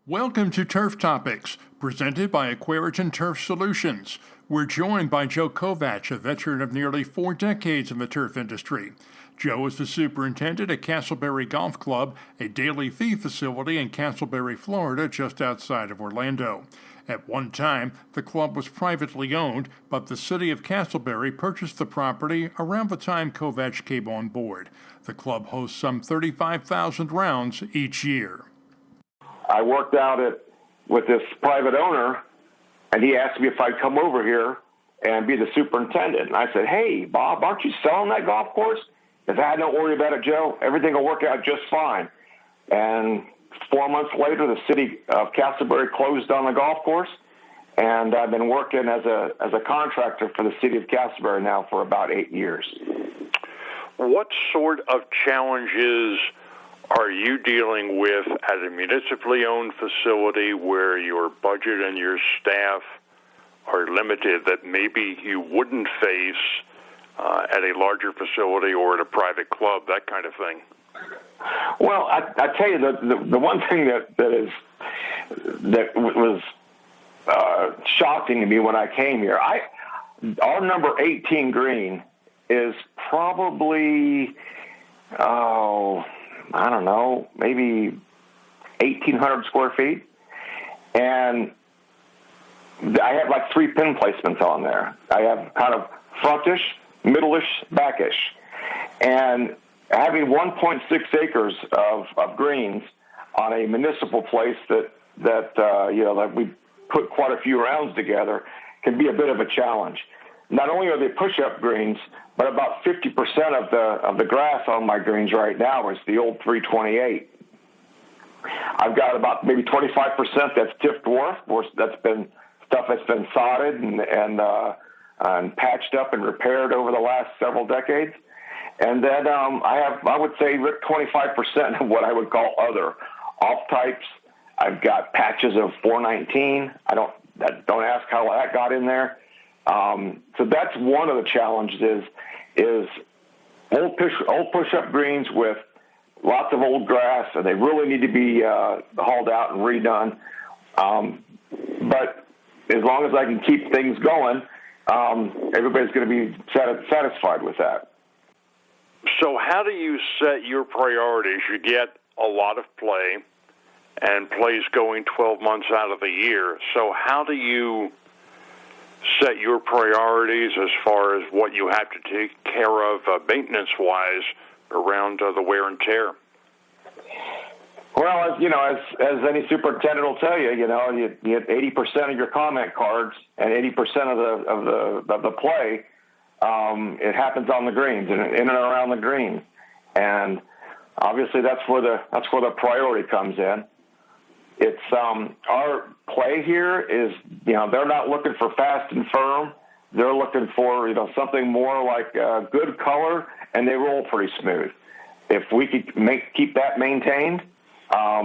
Welcome to Turf Topics, presented by Aquarian Turf Solutions. We're joined by Joe Kovach, a veteran of nearly 4 decades in the turf industry. Joe is the superintendent at Casselberry Golf Club, a daily fee facility in Casselberry, Florida, just outside of Orlando. At one time, the club was privately owned, but the city of Casselberry purchased the property around the time Kovach came on board. The club hosts some 35,000 rounds each year. I worked out with this private owner, and he asked me if I'd come over here and be the superintendent. And I said, "Hey, Bob, aren't you selling that golf course?" He said, "Don't worry about it, Joe. Everything will work out just fine." And 4 months later, the city of Casselberry closed on the golf course, and I've been working as a contractor for the city of Casselberry now for about 8 years. What sort of challenges are you dealing with at a municipally owned facility where your budget and your staff are limited that maybe you wouldn't face at a larger facility or at a private club, that kind of thing? Well, I tell you, the one thing that was shocking to me when I came here, our number 18 green is probably, I don't know, maybe 1,800 square feet. And I have like 3 pin placements on there. I have kind of frontish, middle-ish, backish. And having 1.6 acres of greens on a municipal place that we put quite a few rounds together can be a bit of a challenge. Not only are they push-up greens, but about 50% of the grass on my greens right now is the old 328. I've got about maybe 25% that's tip dwarf, that's been stuff that's been sodded and patched up and repaired over the last several decades. And then I would say 25% of what I would call other off types. I've got patches of 419. Don't ask how that got in there. So that's one of the challenges is old push-up greens with lots of old grass, and they really need to be hauled out and redone. But as long as I can keep things going, everybody's going to be satisfied with that. So how do you set your priorities? You get a lot of play, and play's going 12 months out of the year. So how do you set your priorities as far as what you have to take care of maintenance-wise around the wear and tear? Well, as any superintendent will tell you, you get 80% of your comment cards and 80% of the play. It happens on the greens and in and around the greens, and obviously that's where the priority comes in. It's our play here is, they're not looking for fast and firm. They're looking for, something more like good color, and they roll pretty smooth. If we could keep that maintained,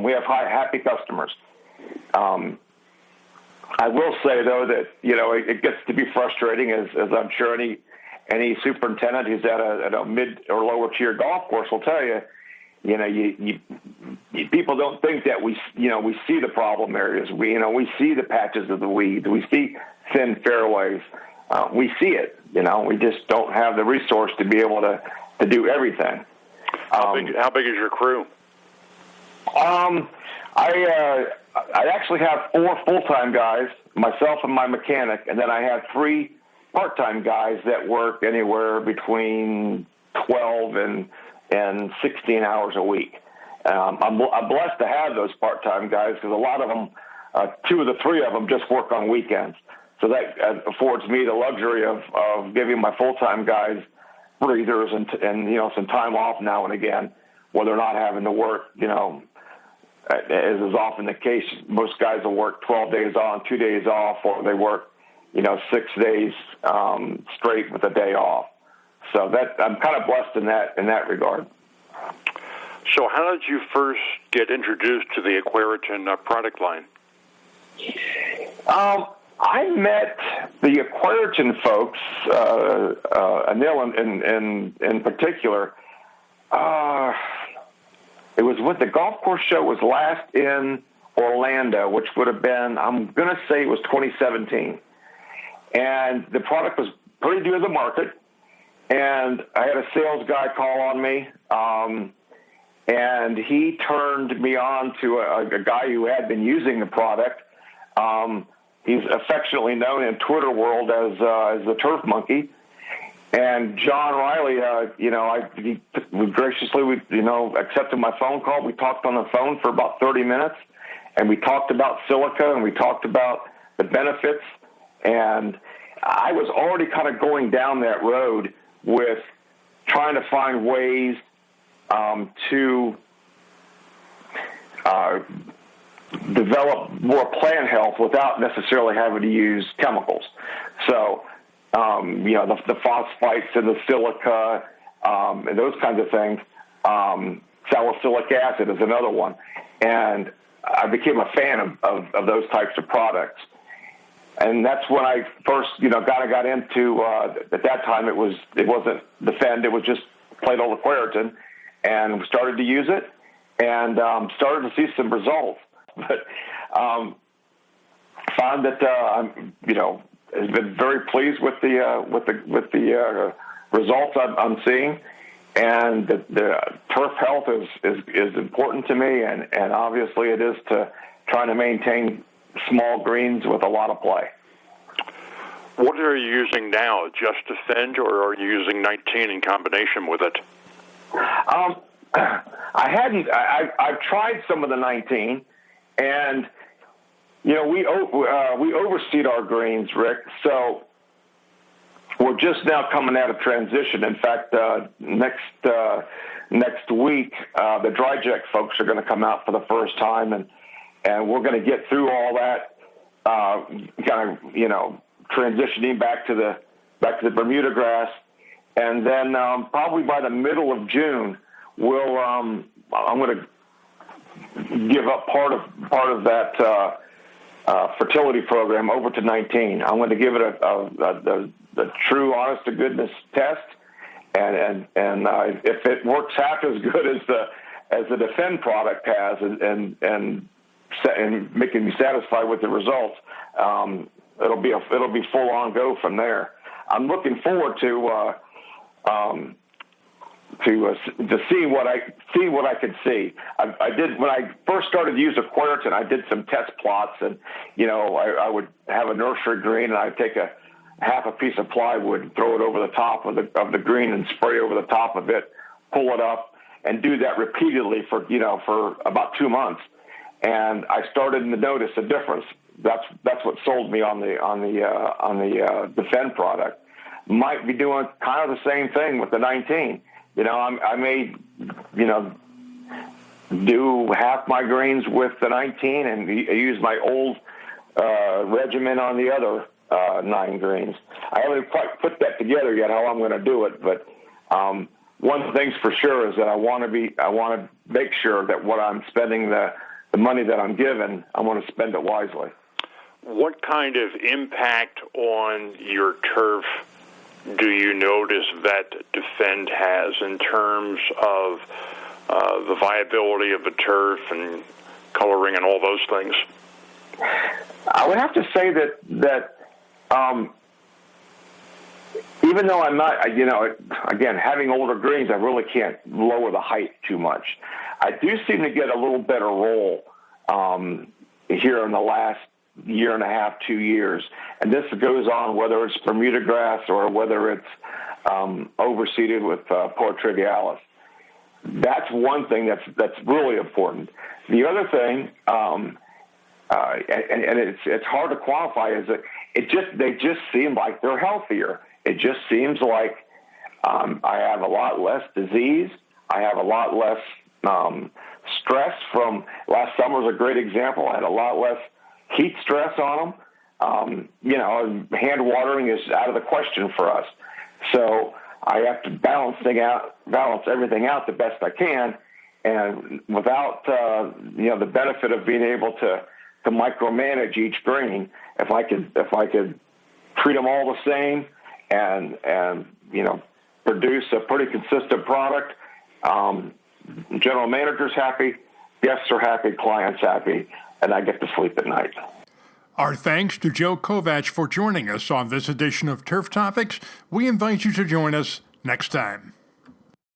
we have happy customers. I will say, though, that, it gets to be frustrating, as I'm sure any superintendent who's at a mid or lower tier golf course will tell you. People don't think that we see the problem areas. We see the patches of the weeds. We see thin fairways. We see it. We just don't have the resource to be able to do everything. How big is your crew? I actually have 4 full-time guys, myself and my mechanic, and then I have 3 part-time guys that work anywhere between 12 and 16 hours a week. I'm blessed to have those part-time guys because a lot of them, 2 of the 3 of them just work on weekends. So that affords me the luxury of giving my full-time guys breathers and some time off now and again, where they're not having to work, as is often the case. Most guys will work 12 days on, 2 days off, or they work, 6 days straight with a day off. So that I'm kind of blessed in that regard. So how did you first get introduced to the Aquarian product line? I met the Aquarian folks, Anil in particular. It was when the golf course show was last in Orlando, which would have been, I'm going to say it was 2017. And the product was pretty new to the market. And I had a sales guy call on me, and he turned me on to a guy who had been using the product. He's affectionately known in Twitter world as the Turf Monkey. And John Riley, he graciously, accepted my phone call. We talked on the phone for about 30 minutes, and we talked about silica, and we talked about the benefits. And I was already kind of going down that road with trying to find ways to develop more plant health without necessarily having to use chemicals. So, the phosphates and the silica and those kinds of things. Salicylic acid is another one. And I became a fan of those types of products. And that's when I first, got into, at that time it wasn't Defend, it was just plain old Aquaritin, and started to use it and started to see some results. But found that has been very pleased with the results I'm seeing, and the turf health is important to me, and obviously it is to trying to maintain small greens with a lot of play. What are you using now? Just Defend, or are you using 19 in combination with it? I've tried some of the 19, and we overseed our greens, Rick. So we're just now coming out of transition. In fact, next week, the Dry Jack folks are going to come out for the first time, and we're going to get through all that, transitioning back to the Bermuda grass, and then probably by the middle of June, I'm going to give up part of that fertility program over to 19. I'm going to give it a true, honest to goodness test, and if it works half as good as the Defend product has, and making me satisfied with the results, it'll be full on go from there. I'm looking forward to see what I could see. I did when I first started to use Aquaritin. I did some test plots, and I would have a nursery green, and I'd take half a piece of plywood and throw it over the top of the green and spray over the top of it, pull it up, and do that repeatedly for about 2 months. And I started to notice a difference. That's what sold me on the Defend product. Might be doing kind of the same thing with the 19. I may, do half my greens with the 19 and use my old regimen on the other 9 greens. I haven't quite put that together yet, how I'm going to do it, but one thing's for sure is that I want to make sure that what I'm spending the money that I'm given, I want to spend it wisely. What kind of impact on your turf do you notice that Defend has in terms of the viability of the turf and coloring and all those things? I would have to say that even though I'm not, again, having older greens, I really can't lower the height too much. I do seem to get a little better roll here in the last year and a half, 2 years. And this goes on whether it's Bermuda grass or whether it's overseeded with Poa trivialis. That's one thing that's really important. The other thing, and it's hard to quantify, is that they just seem like they're healthier. It just seems like I have a lot less disease. I have a lot less stress from last summer was a great example. I had a lot less heat stress on them. Hand watering is out of the question for us. So I have to balance everything out the best I can, and without the benefit of being able to micromanage each green. If I could treat them all the same and produce a pretty consistent product, general manager's happy, guests are happy, clients happy. and I get to sleep at night. Our thanks to Joe Kovach for joining us on this edition of Turf Topics. We invite you to join us next time.